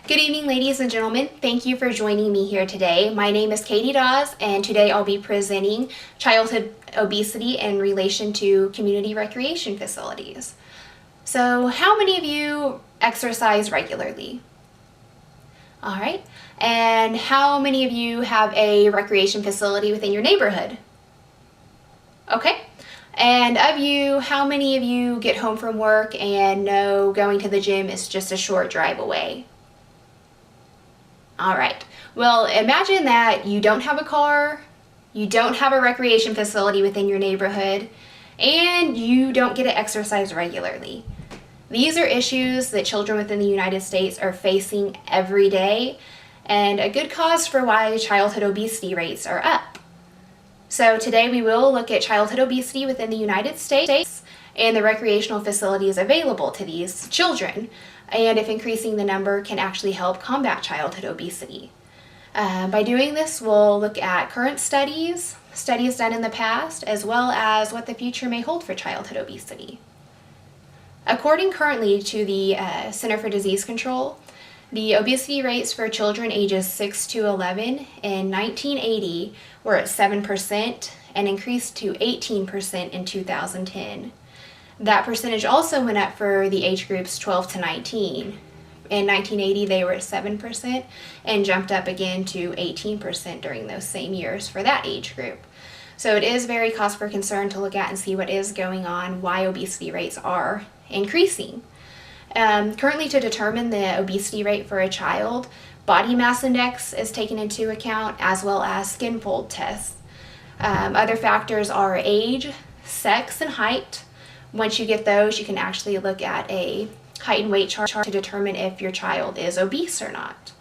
Good evening, ladies and gentlemen. Thank you for joining me here today. My name is Katie Dawes, and today I'll be presenting childhood obesity in relation to community recreation facilities. So, how many of you exercise regularly? All right. And how many of you have a recreation facility within your neighborhood? Okay. And of you, how many of you get home from work and know going to the gym is just a short drive away? All right. Well, imagine that you don't have a car, you don't have a recreation facility within your neighborhood, and you don't get to exercise regularly. These are issues that children within the United States are facing every day, and a good cause for why childhood obesity rates are up. So today we will look at childhood obesity within the United States and the recreational facilities available to these children, and if increasing the number can actually help combat childhood obesity. By doing this, we'll look at current studies done in the past, as well as what the future may hold for childhood obesity. According currently to the Center for Disease Control, the obesity rates for children ages 6 to 11 in 1980 were at 7% and increased to 18% in 2010. That percentage also went up for the age groups 12 to 19. In 1980, they were at 7% and jumped up again to 18% during those same years for that age group. So it is very cause for concern to look at and see what is going on, why obesity rates are increasing. Currently, to determine the obesity rate for a child, body mass index is taken into account, as well as skin fold tests. Other factors are age, sex, and height. Once you get those, you can actually look at a height and weight chart to determine if your child is obese or not.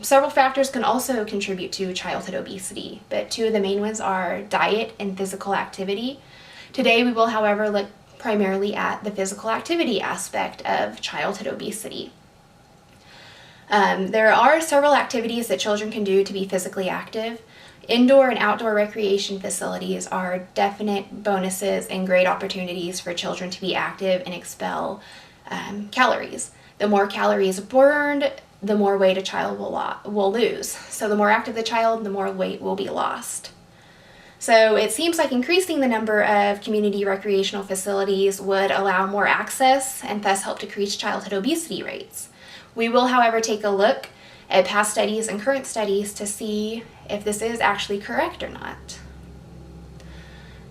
Several factors can also contribute to childhood obesity, but two of the main ones are diet and physical activity. Today we will, however, look primarily at the physical activity aspect of childhood obesity. There are several activities that children can do to be physically active. Indoor and outdoor recreation facilities are definite bonuses and great opportunities for children to be active and expel calories. The more calories burned, the more weight a child will lose. So the more active the child, the more weight will be lost. So it seems like increasing the number of community recreational facilities would allow more access and thus help decrease childhood obesity rates. We will, however, take a look at past studies and current studies to see if this is actually correct or not.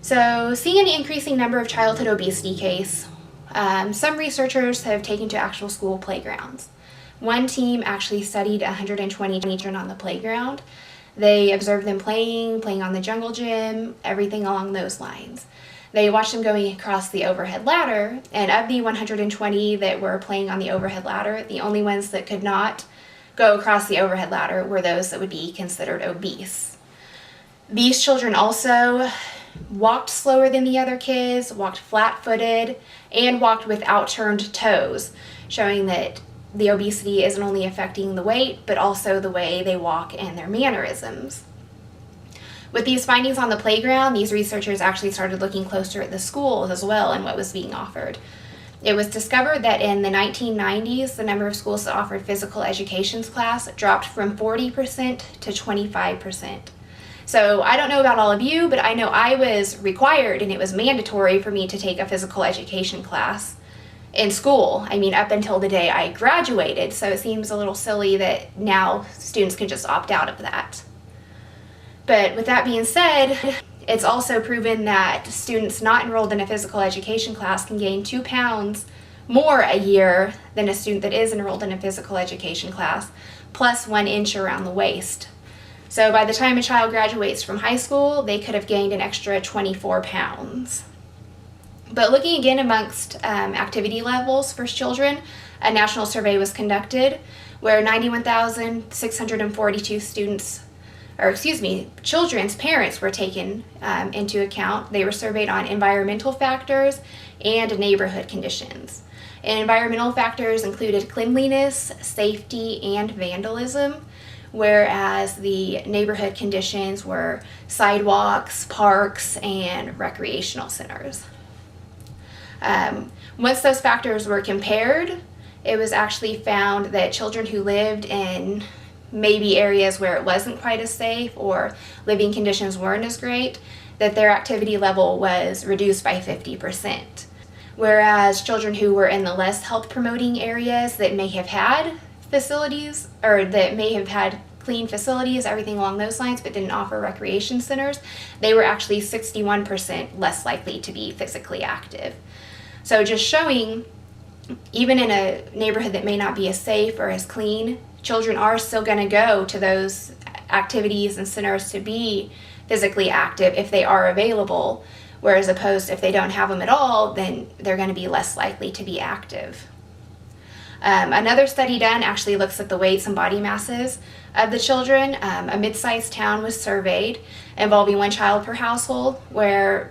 So, seeing an increasing number of childhood obesity cases, some researchers have taken to actual school playgrounds. One team actually studied 120 children on the playground. They observed them playing on the jungle gym, everything along those lines. They watched them going across the overhead ladder, and of the 120 that were playing on the overhead ladder, the only ones that could not go across the overhead ladder were those that would be considered obese. These children also walked slower than the other kids, walked flat-footed, and walked with outturned toes, showing that the obesity isn't only affecting the weight, but also the way they walk and their mannerisms. With these findings on the playground, these researchers actually started looking closer at the schools as well and what was being offered. It was discovered that in the 1990s, the number of schools that offered physical education class dropped from 40% to 25%. So I don't know about all of you, but I know I was required and it was mandatory for me to take a physical education class in school. I mean, up until the day I graduated, so it seems a little silly that now students can just opt out of that. But with that being said, it's also proven that students not enrolled in a physical education class can gain 2 pounds more a year than a student that is enrolled in a physical education class, plus 1 inch around the waist. So by the time a child graduates from high school, they could have gained an extra 24 pounds. But looking again amongst activity levels for children, a national survey was conducted where 91,642 children's parents were taken into account. They were surveyed on environmental factors and neighborhood conditions. And environmental factors included cleanliness, safety, and vandalism, whereas the neighborhood conditions were sidewalks, parks, and recreational centers. Once those factors were compared, it was actually found that children who lived in maybe areas where it wasn't quite as safe or living conditions weren't as great, that their activity level was reduced by 50%. Whereas children who were in the less health promoting areas that may have had facilities, or that may have had clean facilities, everything along those lines, but didn't offer recreation centers, they were actually 61% less likely to be physically active. So just showing, even in a neighborhood that may not be as safe or as clean, children are still going to go to those activities and centers to be physically active if they are available, whereas opposed if they don't have them at all, then they're going to be less likely to be active. Another study done actually looks at the weights and body masses of the children. A mid-sized town was surveyed involving one child per household, where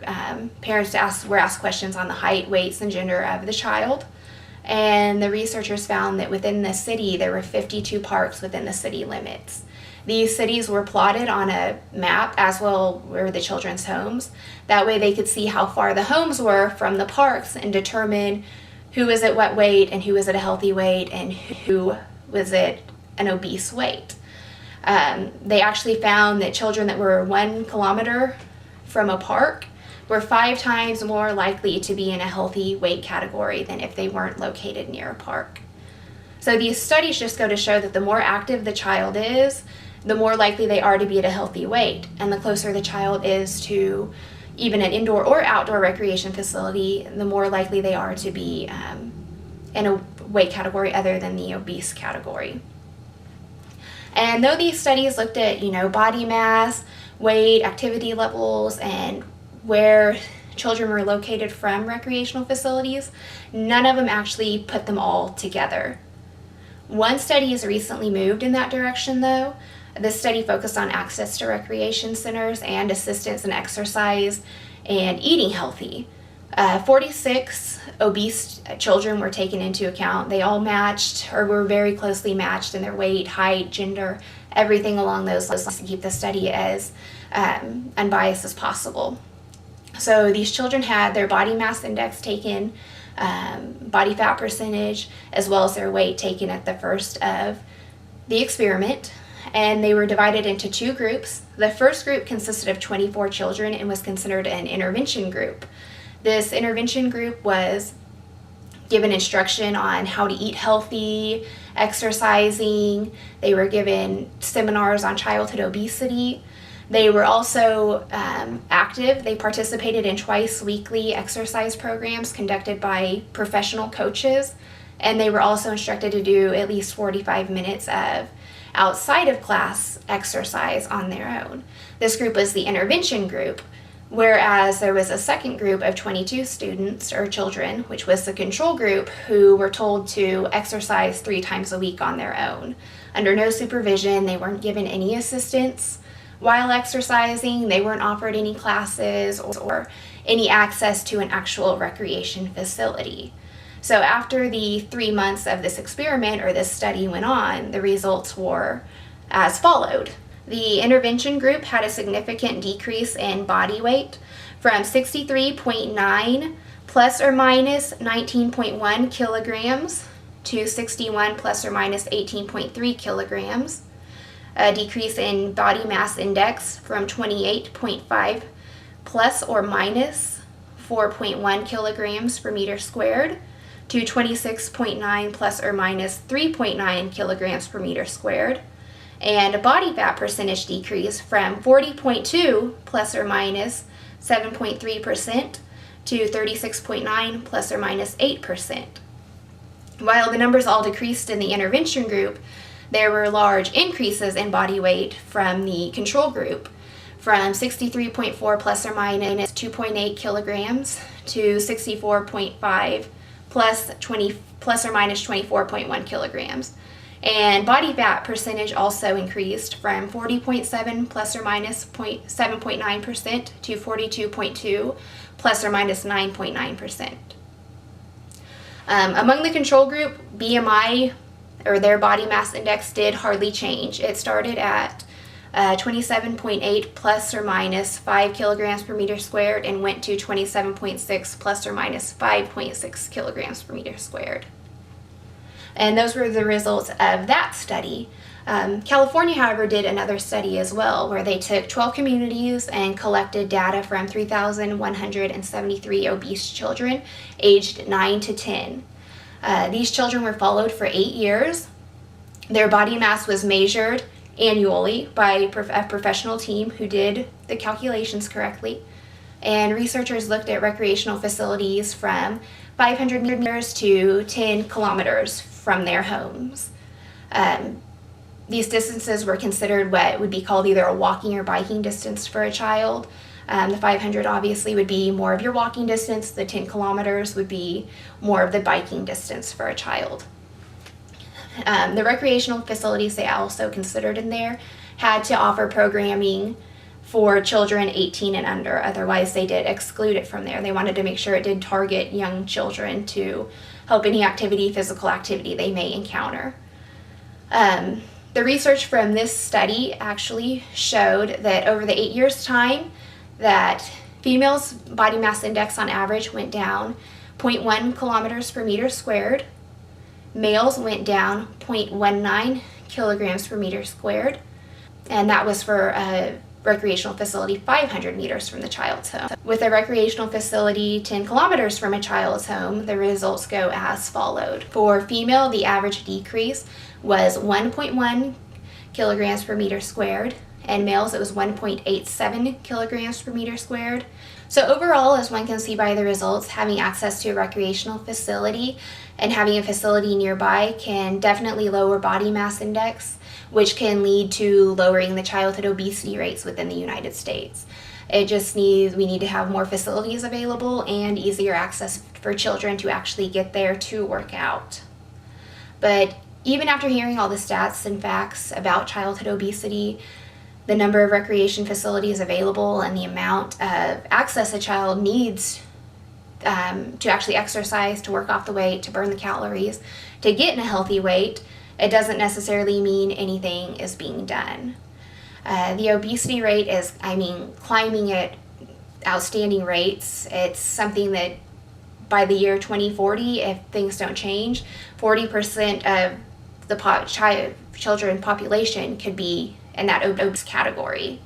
parents were asked questions on the height, weights, and gender of the child. And the researchers found that within the city, there were 52 parks within the city limits. These cities were plotted on a map, as well were the children's homes. That way they could see how far the homes were from the parks and determine who was at what weight and who was at a healthy weight and who was at an obese weight. They actually found that children that were 1 kilometer from a park were 5 times more likely to be in a healthy weight category than if they weren't located near a park. So these studies just go to show that the more active the child is, the more likely they are to be at a healthy weight. And the closer the child is to even an indoor or outdoor recreation facility, the more likely they are to be in a weight category other than the obese category. And though these studies looked at, body mass, weight, activity levels, and where children were located from recreational facilities, none of them actually put them all together. One study has recently moved in that direction, though. This study focused on access to recreation centers and assistance in exercise and eating healthy. 46 obese children were taken into account. They all matched or were very closely matched in their weight, height, gender, everything along those lines to keep the study as unbiased as possible. So these children had their body mass index taken, body fat percentage, as well as their weight taken at the first of the experiment. And they were divided into 2 groups. The first group consisted of 24 children and was considered an intervention group. This intervention group was given instruction on how to eat healthy, exercising. They were given seminars on childhood obesity. They were also active. They participated in twice weekly exercise programs conducted by professional coaches, and they were also instructed to do at least 45 minutes of outside of class exercise on their own. This group was the intervention group, whereas there was a second group of 22 students or children, which was the control group, who were told to exercise 3 times a week on their own. Under no supervision, they weren't given any assistance while exercising. They weren't offered any classes or any access to an actual recreation facility. So after the 3 months of this experiment or this study went on, the results were as followed. The intervention group had a significant decrease in body weight from 63.9 plus or minus 19.1 kilograms to 61 plus or minus 18.3 kilograms. A decrease in body mass index from 28.5 plus or minus 4.1 kilograms per meter squared to 26.9 plus or minus 3.9 kilograms per meter squared, and a body fat percentage decrease from 40.2 plus or minus 7.3% to 36.9 plus or minus 8%. While the numbers all decreased in the intervention group, there were large increases in body weight from the control group, from 63.4 plus or minus 2.8 kilograms to 64.5 plus or minus 24.1 kilograms. And body fat percentage also increased from 40.7 plus or minus 7.9% to 42.2 plus or minus 9.9%. Among the control group, BMI, or their body mass index, did hardly change. It started at 27.8 plus or minus 5 kilograms per meter squared and went to 27.6 plus or minus 5.6 kilograms per meter squared. And those were the results of that study. California, however, did another study as well, where they took 12 communities and collected data from 3,173 obese children aged 9 to 10. These children were followed for 8 years. Their body mass was measured annually by a professional team who did the calculations correctly. And researchers looked at recreational facilities from 500 meters to 10 kilometers from their homes. These distances were considered what would be called either a walking or biking distance for a child. The 500 obviously would be more of your walking distance. The 10 kilometers would be more of the biking distance for a child. The recreational facilities they also considered in there had to offer programming for children 18 and under. Otherwise, they did exclude it from there. They wanted to make sure it did target young children to help any physical activity they may encounter. The research from this study actually showed that over the 8 years' time, that females' body mass index on average went down 0.1 kilometers per meter squared. Males went down 0.19 kilograms per meter squared, and that was for a recreational facility 500 meters from the child's home. With a recreational facility 10 kilometers from a child's home, the results go as followed. For female, the average decrease was 1.1 kilograms per meter squared, and males it was 1.87 kilograms per meter squared. So overall, as one can see by the results, having access to a recreational facility and having a facility nearby can definitely lower body mass index, which can lead to lowering the childhood obesity rates within the United States. We need to have more facilities available and easier access for children to actually get there to work out. But even after hearing all the stats and facts about childhood obesity, the number of recreation facilities available, and the amount of access a child needs to actually exercise, to work off the weight, to burn the calories, to get in a healthy weight, it doesn't necessarily mean anything is being done. The obesity rate is, climbing at outstanding rates. It's something that by the year 2040, if things don't change, 40% of the children population could be in that obese category.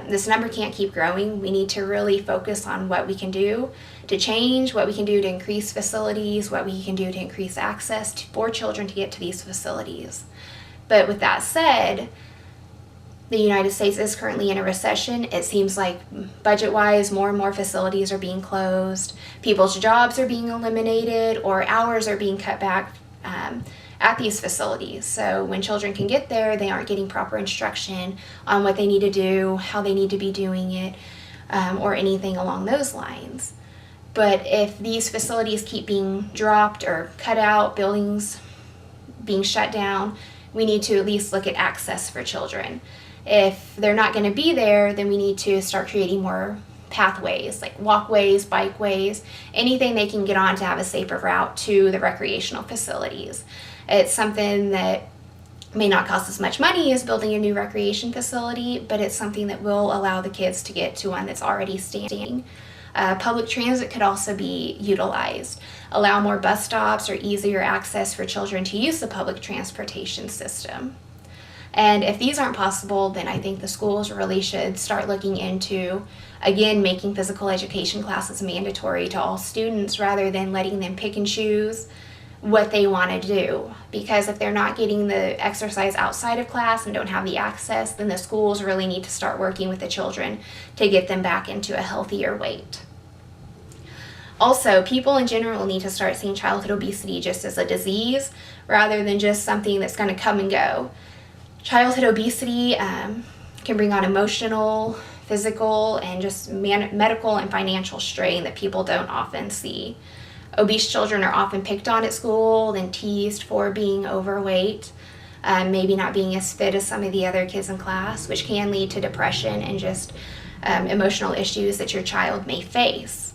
This number can't keep growing. We need to really focus on what we can do to change, what we can do to increase facilities, what we can do to increase access for children to get to these facilities. But with that said, the United States is currently in a recession. It seems like budget-wise, more and more facilities are being closed. People's jobs are being eliminated, or hours are being cut back at these facilities. So when children can get there, they aren't getting proper instruction on what they need to do, how they need to be doing it, or anything along those lines. But if these facilities keep being dropped or cut out, buildings being shut down, we need to at least look at access for children. If they're not going to be there, then we need to start creating more pathways, like walkways, bikeways, anything they can get on to have a safer route to the recreational facilities. It's something that may not cost as much money as building a new recreation facility, but it's something that will allow the kids to get to one that's already standing. Public transit could also be utilized, allow more bus stops or easier access for children to use the public transportation system. And if these aren't possible, then I think the schools really should start looking into, again, making physical education classes mandatory to all students rather than letting them pick and choose what they want to do. Because if they're not getting the exercise outside of class and don't have the access, then the schools really need to start working with the children to get them back into a healthier weight. Also, people in general need to start seeing childhood obesity just as a disease rather than just something that's going to come and go. Childhood obesity can bring on emotional, physical, and just medical and financial strain that people don't often see. Obese children are often picked on at school and teased for being overweight, maybe not being as fit as some of the other kids in class, which can lead to depression and just emotional issues that your child may face.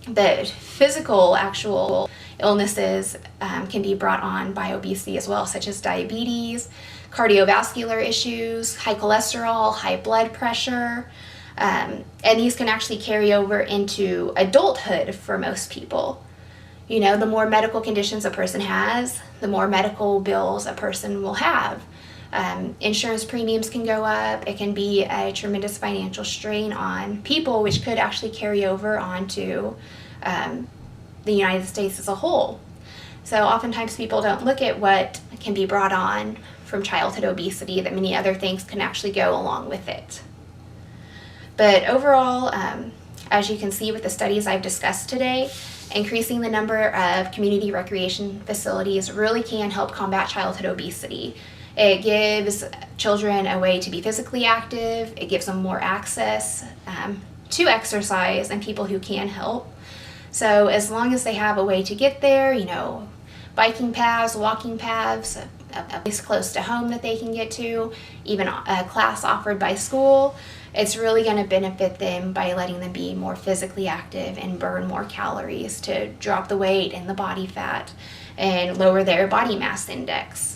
The physical, actual illnesses can be brought on by obesity as well, such as diabetes, cardiovascular issues, high cholesterol, high blood pressure, and these can actually carry over into adulthood for most people. The more medical conditions a person has, the more medical bills a person will have. Insurance premiums can go up. It can be a tremendous financial strain on people, which could actually carry over onto the United States as a whole. So oftentimes people don't look at what can be brought on from childhood obesity, that many other things can actually go along with it. But overall, as you can see with the studies I've discussed today, increasing the number of community recreation facilities really can help combat childhood obesity. It gives children a way to be physically active. It gives them more access to exercise and people who can help. So as long as they have a way to get there, biking paths, walking paths, a place close to home that they can get to, even a class offered by school, it's really going to benefit them by letting them be more physically active and burn more calories to drop the weight and the body fat and lower their body mass index.